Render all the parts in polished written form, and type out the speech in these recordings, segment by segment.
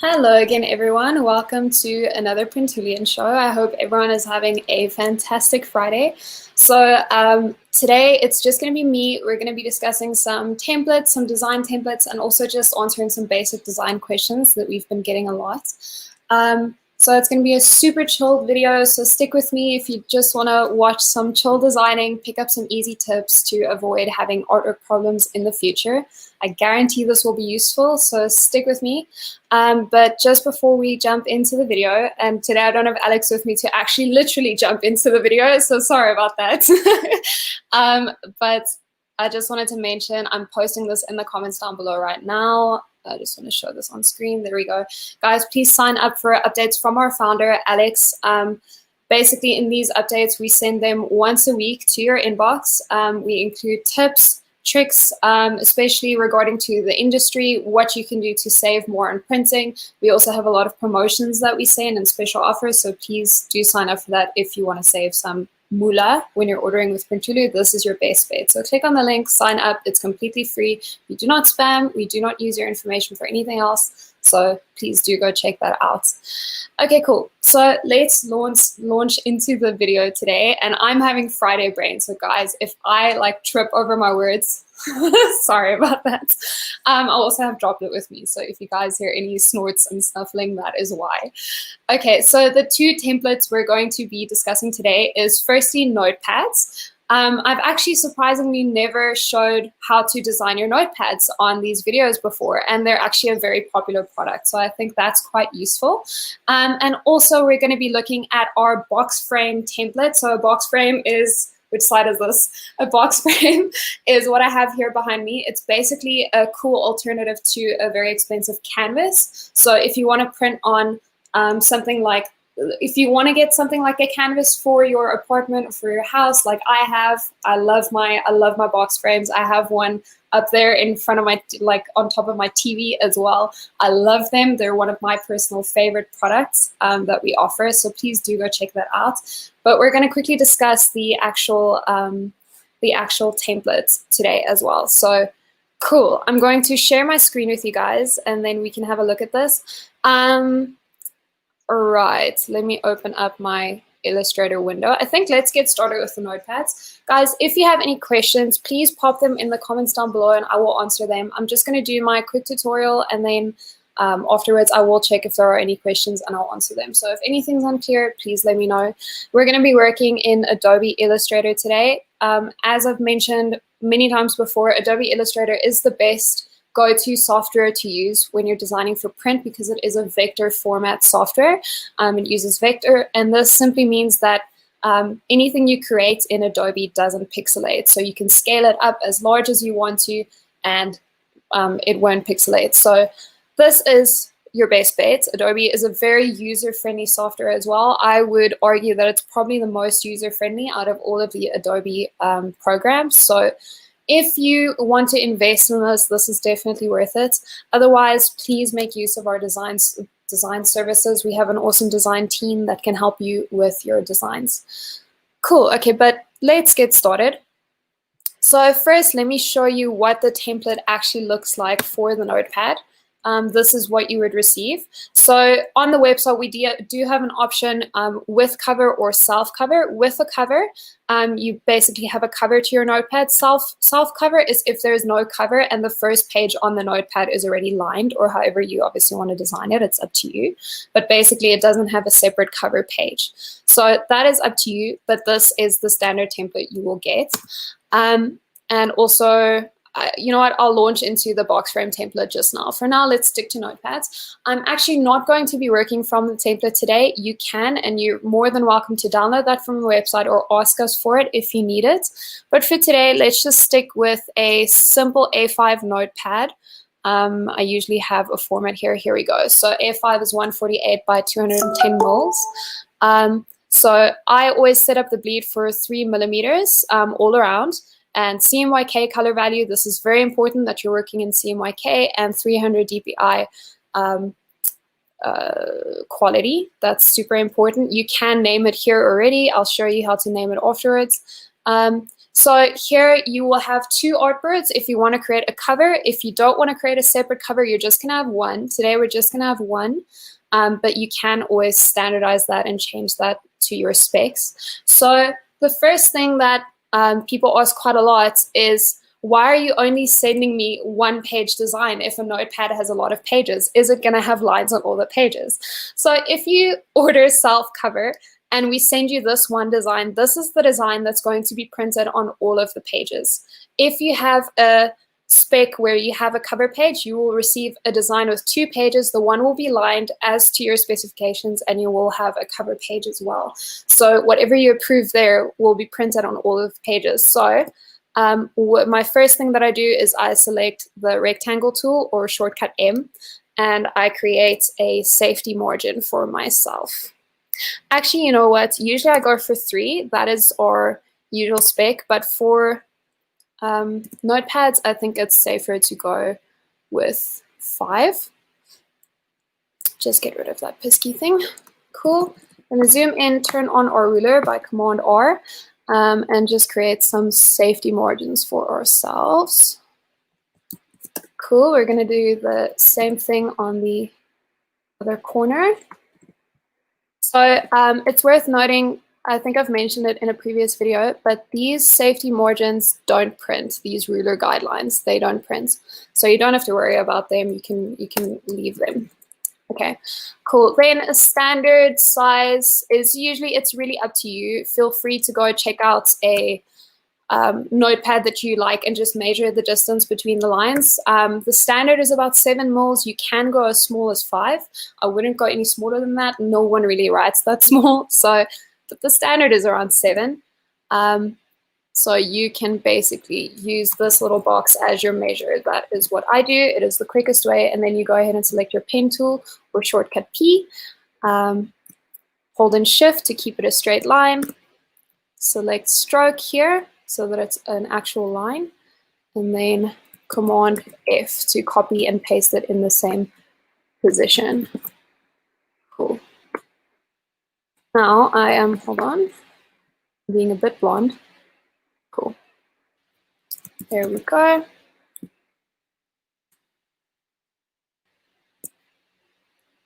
Hello again, everyone. Welcome to another Printulian show. I hope everyone is having a fantastic Friday. So today it's just going to be me. We're going to be discussing some templates, some design templates, and also just answering some basic design questions that we've been getting a lot. So it's going to be a super chilled video, so stick with me if you just want to watch some chill designing, pick up some easy tips to avoid having artwork problems in the future. I guarantee this will be useful, so stick with me. But just before we jump into the video, and today I don't have Alex with me to actually literally jump into the video, so sorry about that. But I just wanted to mention I'm posting this in the comments down below right now. I just want to show this on screen. There we go. Guys, please sign up for updates from our founder, Alex. Basically, in these updates, we send them once a week to your inbox. We include tips, tricks, especially regarding to the industry, what you can do to save more on printing. We also have a lot of promotions that we send and special offers, so please do sign up for that if you want to save some moolah when you're ordering with Printulu. This is your best bet. So click on the link, sign up. It's completely free. We do not spam. We do not use your information for anything else. So please do go check that out. Okay, cool. So let's launch into the video today. And I'm having Friday brain. So guys, if I trip over my words, sorry about that. I'll also have Droplet with me. So if you guys hear any snorts and snuffling, that is why. Okay, so the two templates we're going to be discussing today is firstly notepads. I've actually surprisingly never showed how to design your notepads on these videos before, and they're actually a very popular product. So I think that's quite useful. And also we're going to be looking at our box frame template. So a box frame is, which slide is this? A box frame is what I have here behind me. It's basically a cool alternative to a very expensive canvas. So if you want to print on something like, if you want to get something like a canvas for your apartment or for your house, like I have, I love my box frames. I have one up there in front of my, on top of my TV as well. I love them. They're one of my personal favorite products that we offer. So please do go check that out. But we're going to quickly discuss the actual templates today as well. So cool. I'm going to share my screen with you guys, and then we can have a look at this. All right, let me open up my Illustrator window. I think let's get started with the notepads. Guys, if you have any questions, please pop them in the comments down below and I will answer them. I'm just going to do my quick tutorial, and then afterwards I will check if there are any questions and I'll answer them. So if anything's unclear, please let me know. We're going to be working in Adobe Illustrator today. As I've mentioned many times before, Adobe Illustrator is the best go-to software to use when you're designing for print because it is a vector format software. It uses vector, and this simply means that anything you create in Adobe doesn't pixelate. So you can scale it up as large as you want to, and it won't pixelate. So this is your best bet. Adobe is a very user-friendly software as well. I would argue that it's probably the most user-friendly out of all of the Adobe programs. So if you want to invest in this is definitely worth it. Otherwise, please make use of our design services. We have an awesome design team that can help you with your designs. Cool, okay, but let's get started. So first, let me show you what the template actually looks like for the notepad. This is what you would receive. So on the website, we do have an option with cover or self-cover. With a cover, you basically have a cover to your notepad. Self-cover is if there's no cover and the first page on the notepad is already lined, or however you obviously want to design it, it's up to you. But basically, it doesn't have a separate cover page. So that is up to you, but this is the standard template you will get. And also, you know what, I'll launch into the box frame template just now. For now, let's stick to notepads. I'm actually not going to be working from the template today. You can, and you're more than welcome to download that from the website or ask us for it if you need it. But for today, let's just stick with a simple A5 notepad. I usually have a format here. Here we go. So A5 is 148 by 210 mils. So I always set up the bleed for 3 millimeters all around. And CMYK color value, this is very important that you're working in CMYK, and 300 dpi quality. That's super important. You can name it here already. I'll show you how to name it afterwards. So here you will have 2 artboards if you want to create a cover. If you don't want to create a separate cover, you're just going to have one. Today we're just going to have one, but you can always standardize that and change that to your specs. So the first thing that people ask quite a lot is, why are you only sending me 1-page design if a notepad has a lot of pages? Is it going to have lines on all the pages? So if you order self-cover and we send you this one design, this is the design that's going to be printed on all of the pages. If you have a spec where you have a cover page, you will receive a design with 2 pages. The one will be lined as to your specifications, and you will have a cover page as well. So whatever you approve there will be printed on all of the pages. So my first thing that I do is I select the rectangle tool, or shortcut M, and I create a safety margin for myself. Actually, you know what? Usually I go for 3. That is our usual spec, but for notepads, I think it's safer to go with 5. Just get rid of that pesky thing. Cool. I'm going to zoom in, turn on our ruler by Command R. And just create some safety margins for ourselves. Cool, we're going to do the same thing on the other corner. So it's worth noting, I think I've mentioned it in a previous video, but these safety margins don't print. These ruler guidelines, they don't print. So you don't have to worry about them. You can leave them. Okay, cool. Then a standard size is usually, it's really up to you. Feel free to go check out a notepad that you like and just measure the distance between the lines. The standard is about 7 mils. You can go as small as 5. I wouldn't go any smaller than that. No one really writes that small. So but the standard is around 7. So you can basically use this little box as your measure. That is what I do. It is the quickest way. And then you go ahead and select your pen tool or shortcut P. Hold in Shift to keep it a straight line. Select stroke here so that it's an actual line. And then Command F to copy and paste it in the same position. Cool. Now I am, hold on, being a bit blonde. Cool. There we go.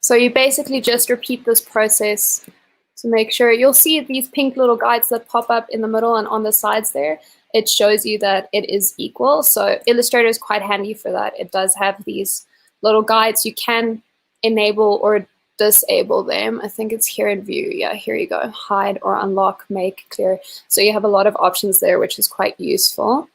So you basically just repeat this process to make sure. You'll see these pink little guides that pop up in the middle and on the sides there. It shows you that it is equal. So Illustrator is quite handy for that. It does have these little guides. You can enable or disable them. I think it's here in view. Yeah, here you go. Hide or unlock, make clear. So you have a lot of options there, which is quite useful.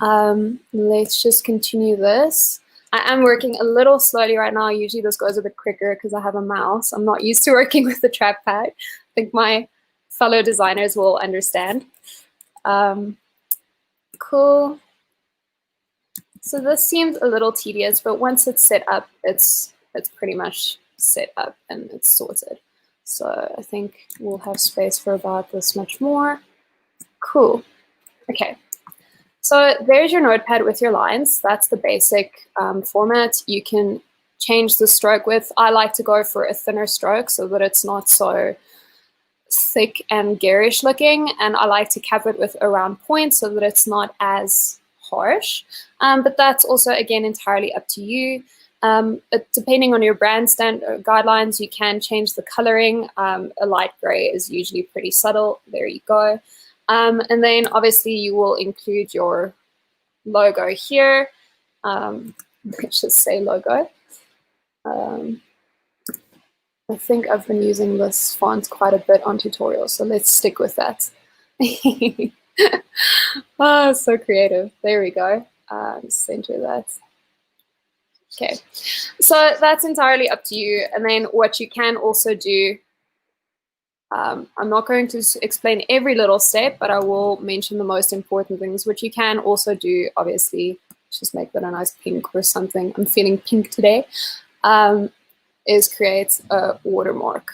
Let's just continue this. I am working a little slowly right now. Usually this goes a bit quicker because I have a mouse. I'm not used to working with the trackpad. I think my fellow designers will understand. Cool. So this seems a little tedious, but once it's set up, it's pretty much set up and it's sorted. So I think we'll have space for about this much more. Cool. Okay. So there's your notepad with your lines. That's the basic format. You can change the stroke width. I like to go for a thinner stroke so that it's not so thick and garish looking. And I like to cap it with a round point so that it's not as harsh. But that's also, again, entirely up to you. Depending on your brand standard guidelines, you can change the coloring. A light gray is usually pretty subtle. There you go. And then obviously you will include your logo here. Let's just say logo. I think I've been using this font quite a bit on tutorials, so let's stick with that. Oh, so creative. There we go. Center that. Okay, so that's entirely up to you. And then what you can also do, I'm not going to explain every little step, but I will mention the most important things, which you can also do, obviously. Just make that a nice pink or something. I'm feeling pink today. Is create a watermark.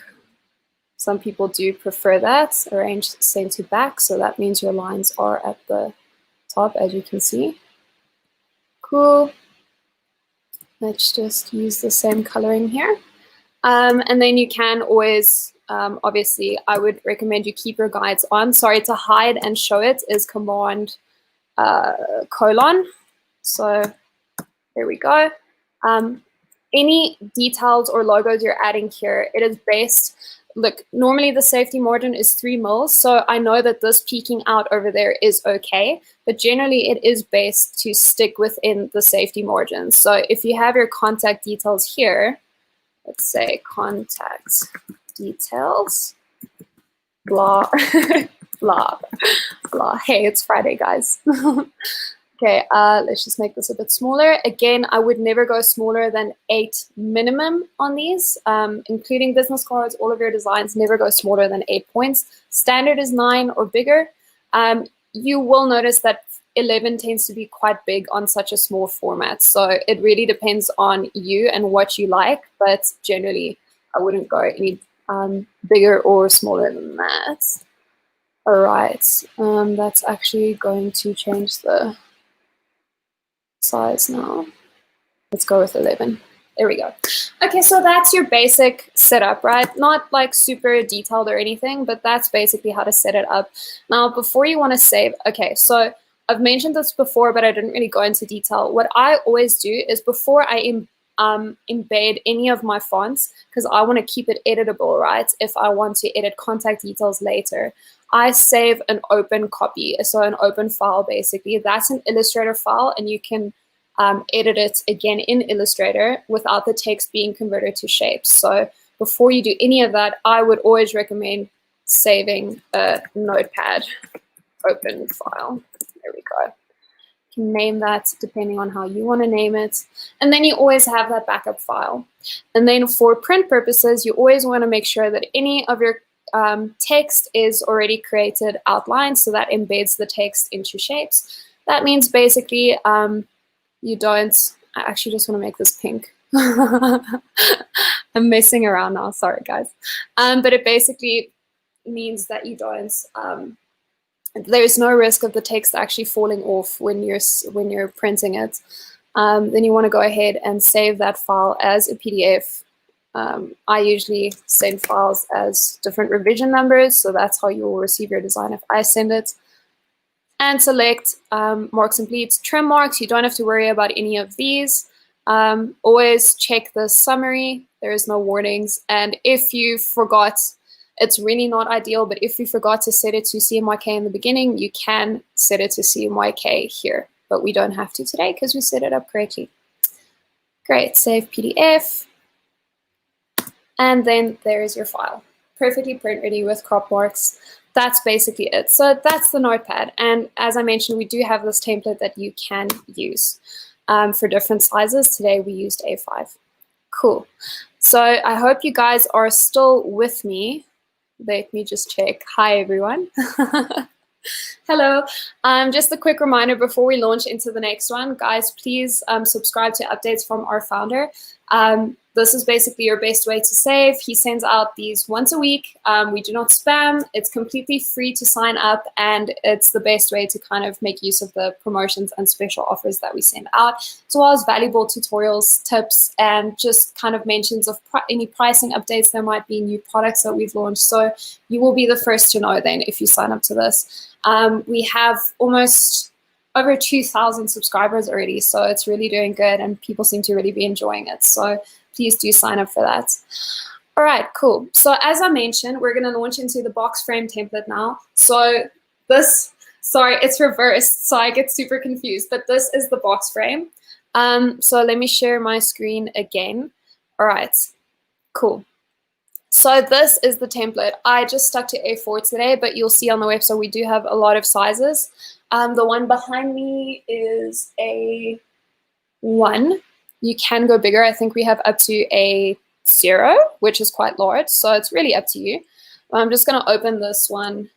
Some people do prefer that, arranged center back, so that means your lines are at the top, as you can see. Cool. Let's just use the same coloring here. And then you can always obviously I would recommend you keep your guides on. Sorry, to hide and show it is Command colon. So there we go. Any details or logos you're adding here, it is based, look, normally the safety margin is 3 mils, so I know that this peeking out over there is okay, but generally it is based to stick within the safety margin. So if you have your contact details here, let's say contact details, blah, blah, blah. Hey, it's Friday, guys. Okay, let's just make this a bit smaller. Again, I would never go smaller than 8 minimum on these, including business cards. All of your designs never go smaller than 8 points. Standard is 9 or bigger. You will notice that 11 tends to be quite big on such a small format. So it really depends on you and what you like, but generally I wouldn't go any bigger or smaller than that. All right, that's actually going to change the size now. Let's go with 11. There we go. Okay, so that's your basic setup, right? Not like super detailed or anything, but that's basically how to set it up. Now, before you want to save, okay, so I've mentioned this before, but I didn't really go into detail. What I always do is before I embed any of my fonts, because I want to keep it editable, right? If I want to edit contact details later, I save an open copy, so an open file basically. That's an Illustrator file, and you can edit it again in Illustrator without the text being converted to shapes. So before you do any of that, I would always recommend saving a Notepad open file. There we go. You can name that depending on how you want to name it. And then you always have that backup file. And then for print purposes, you always want to make sure that any of your text is already created outlined, so that embeds the text into shapes. That means basically you don't, I actually just want to make this pink. I'm messing around now, sorry guys. But it basically means that you don't, there's no risk of the text actually falling off when you're printing it. Then you want to go ahead and save that file as a PDF. I usually send files as different revision numbers, so that's how you will receive your design if I send it. And select marks and bleeds, trim marks. You don't have to worry about any of these. Always check the summary. There is no warnings. And if you forgot, it's really not ideal, but if you forgot to set it to CMYK in the beginning, you can set it to CMYK here. But we don't have to today because we set it up correctly. Great, save PDF. And then there is your file. Perfectly print ready with crop marks. That's basically it. So that's the Notepad. And as I mentioned, we do have this template that you can use for different sizes. Today we used A5. Cool. So I hope you guys are still with me. Let me just check. Hi, everyone. Hello. Just a quick reminder before we launch into the next one, guys, please subscribe to updates from our founder. This is basically your best way to save. He sends out these once a week. We do not spam. It's completely free to sign up, and it's the best way to kind of make use of the promotions and special offers that we send out, as well as valuable tutorials, tips, and just kind of mentions of any pricing updates there might be, new products that we've launched. So you will be the first to know then if you sign up to this. We have almost over 2,000 subscribers already, so it's really doing good, and people seem to really be enjoying it. So please do sign up for that. All right, cool. So as I mentioned, we're going to launch into the box frame template now. So this, sorry, it's reversed, so I get super confused, but this is the box frame. So let me share my screen again. All right, cool. So this is the template. I just stuck to A4 today, but you'll see on the website we do have a lot of sizes. The one behind me is A1. You can go bigger. I think we have up to A0, which is quite large. So it's really up to you. I'm just going to open this one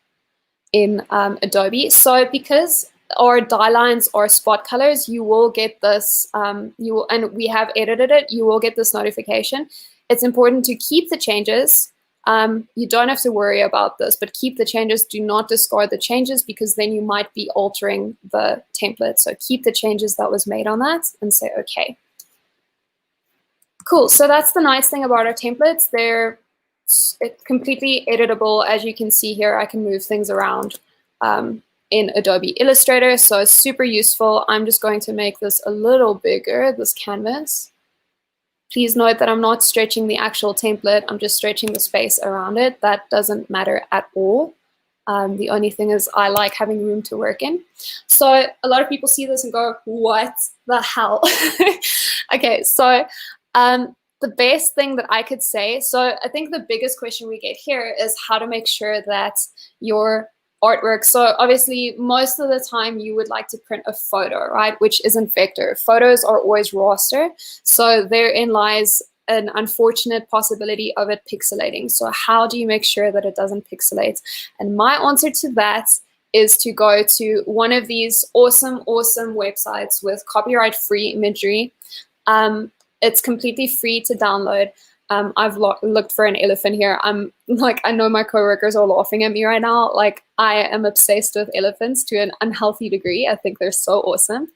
in Adobe. So because our die lines are spot colors, you will get this, and we have edited it, you will get this notification. It's important to keep the changes. You don't have to worry about this, but keep the changes. Do not discard the changes, because then you might be altering the template. So keep the changes that was made on that and say OK. Cool. So that's the nice thing about our templates. They're it's completely editable. As you can see here, I can move things around in Adobe Illustrator, so it's super useful. I'm just going to make this a little bigger, this canvas. Please note that I'm not stretching the actual template, I'm just stretching the space around it. That doesn't matter at all. The only thing is I like having room to work in. So a lot of people see this and go, what the hell? Okay, so the best thing that I could say, so I think the biggest question we get here is how to make sure that your artwork, so obviously most of the time you would like to print a photo, right, which isn't vector. Photos are always raster, so therein lies an unfortunate possibility of it pixelating. So how do you make sure that it doesn't pixelate? And my answer to that is to go to one of these awesome websites with copyright-free imagery. It's completely free to download. I've looked for an elephant here. I'm like, I know my coworkers are laughing at me right now. Like, I am obsessed with elephants to an unhealthy degree. I think they're so awesome.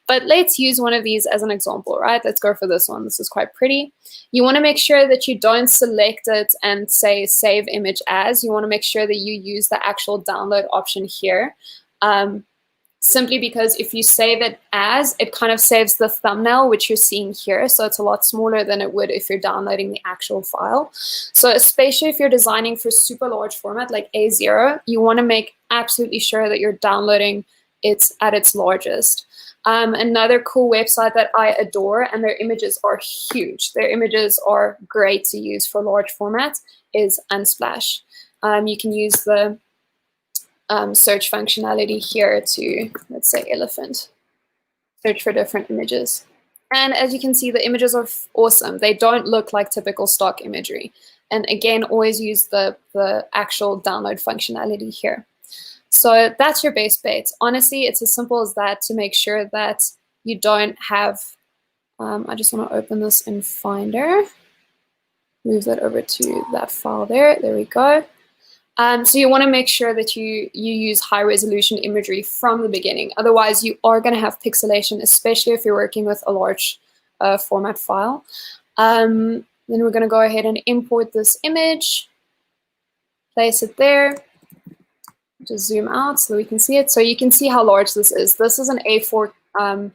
But let's use one of these as an example, right? Let's go for this one. This is quite pretty. You want to make sure that you don't select it and say save image as. You want to make sure that you use the actual download option here. Simply because if you save it as, it kind of saves the thumbnail, which you're seeing here. So it's a lot smaller than it would if you're downloading the actual file. So especially if you're designing for super large format like A0, you want to make absolutely sure that you're downloading it at its largest. Another cool website that I adore, and their images are huge, their images are great to use for large format, is Unsplash. You can use the search functionality here to, let's say, elephant. Search for different images. And as you can see, the images are awesome. They don't look like typical stock imagery. And again, always use the actual download functionality here. So that's your base bait. Honestly, it's as simple as that to make sure that you don't have, I just want to open this in Finder. Move that over to that file there. There we go. So you want to make sure that you use high resolution imagery from the beginning. Otherwise, you are going to have pixelation, especially if you're working with a large format file. Then we're going to go ahead and import this image, place it there, just zoom out so we can see it. So you can see how large this is. This is an A4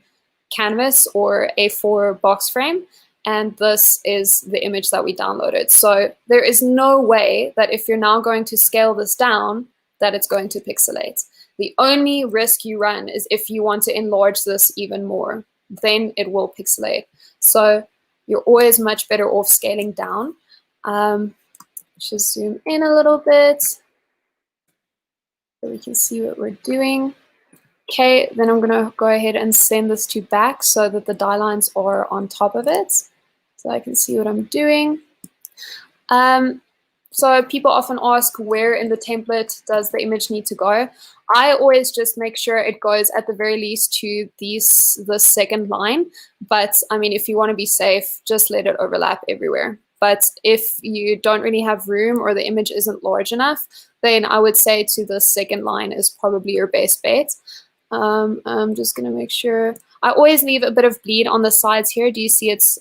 canvas or A4 box frame. And this is the image that we downloaded. So there is no way that if you're now going to scale this down, that it's going to pixelate. The only risk you run is if you want to enlarge this even more, then it will pixelate. So you're always much better off scaling down. Just zoom in a little bit so we can see what we're doing. Okay, then I'm gonna go ahead and send this to back so that the die lines are on top of it, so I can see what I'm doing. So people often ask, where in the template does the image need to go? I always just make sure it goes at the very least to the second line. But I mean, if you want to be safe, just let it overlap everywhere. But if you don't really have room or the image isn't large enough, then I would say to the second line is probably your best bet. I'm just going to make sure. I always leave a bit of bleed on the sides here. Do you see it's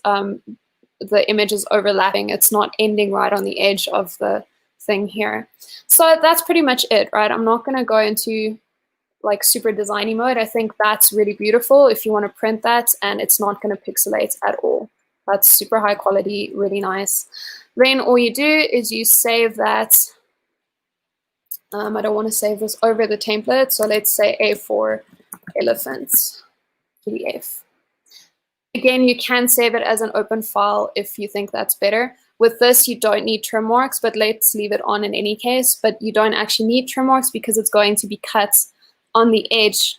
the image is overlapping? It's not ending right on the edge of the thing here. So that's pretty much it, right? I'm not going to go into like super designy mode. I think that's really beautiful if you want to print that and it's not going to pixelate at all. That's super high quality, really nice. Then all you do is you save that. I don't want to save this over the template, so let's say A4 elephants PDF. Again, you can save it as an open file if you think that's better. With this, you don't need trim marks, but let's leave it on in any case. But you don't actually need trim marks because it's going to be cut on the edge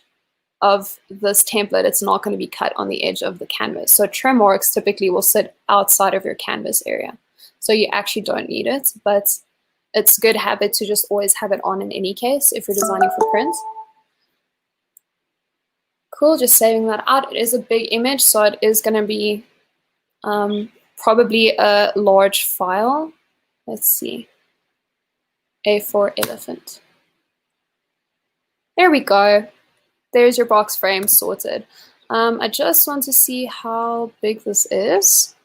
of this template. It's not going to be cut on the edge of the canvas. So trim marks typically will sit outside of your canvas area. So you actually don't need it, but it's a good habit to just always have it on in any case if you're designing for print. Cool, just saving that out. It is a big image, so it is going to be probably a large file. Let's see. A4 elephant. There we go. There's your box frame sorted. I just want to see how big this is.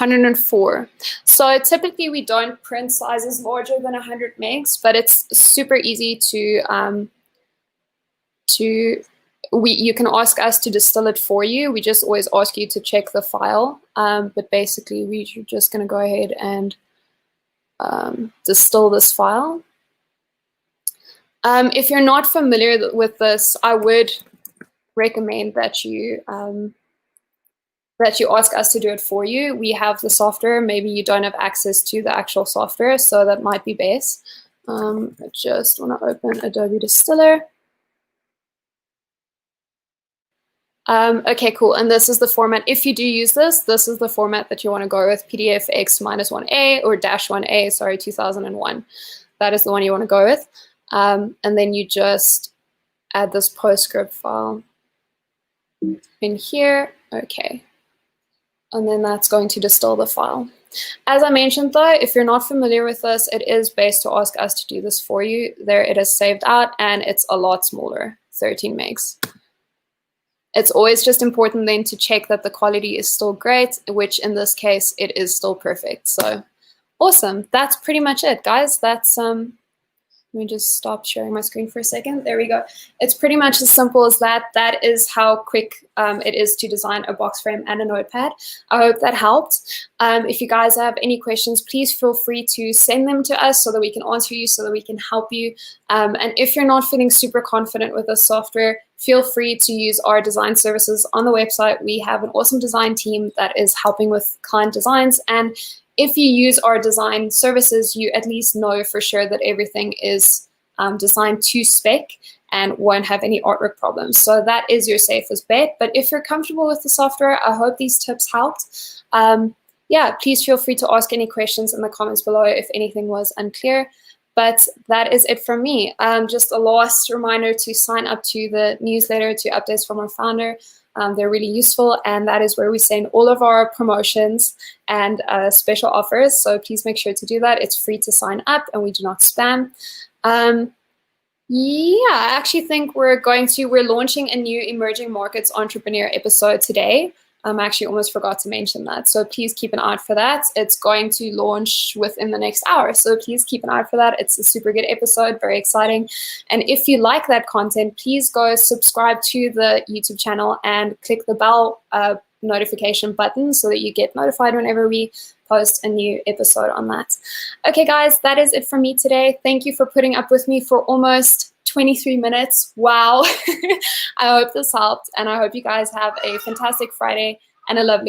104. So typically we don't print sizes larger than 100 megs, but it's super easy you can ask us to distill it for you. We just always ask you to check the file, but basically we're just going to go ahead and distill this file. If you're not familiar with this, I would recommend that you ask us to do it for you. We have the software. Maybe you don't have access to the actual software, so that might be best. I just want to open Adobe Distiller. Okay, cool. And this is the format. If you do use this is the format that you want to go with, PDF X-1A or -1A, sorry, 2001. That is the one you want to go with. And then you just add this PostScript file in here. Okay. And then that's going to distill the file. As I mentioned though, if you're not familiar with this, it is best to ask us to do this for you. There it is saved out, and it's a lot smaller, 13 megs. It's always just important then to check that the quality is still great, which in this case, it is still perfect. So awesome. That's pretty much it, guys. That's let me just stop sharing my screen for a second. There we go. It's pretty much as simple as that. That is how quick it is to design a box frame and a notepad. I hope that helped. If you guys have any questions, please feel free to send them to us so that we can answer you, so that we can help you. And if you're not feeling super confident with the software, feel free to use our design services on the website. We have an awesome design team that is helping with client designs, and if you use our design services, you at least know for sure that everything is designed to spec and won't have any artwork problems. So that is your safest bet. But if you're comfortable with the software, I hope these tips helped. Yeah, please feel free to ask any questions in the comments below if anything was unclear. But that is it from me. Just a last reminder to sign up to the newsletter, to updates from our founder. They're really useful, and that is where we send all of our promotions and special offers. So please make sure to do that. It's free to sign up, and we do not spam. Yeah, I actually think we're launching a new emerging markets entrepreneur episode today. I actually almost forgot to mention that. So please keep an eye out for that. It's going to launch within the next hour. So please keep an eye out for that. It's a super good episode, very exciting. And if you like that content, please go subscribe to the YouTube channel and click the bell notification button so that you get notified whenever we post a new episode on that. Okay, guys, that is it from me today. Thank you for putting up with me for almost 23 minutes. Wow. I hope this helped, and I hope you guys have a fantastic Friday and a lovely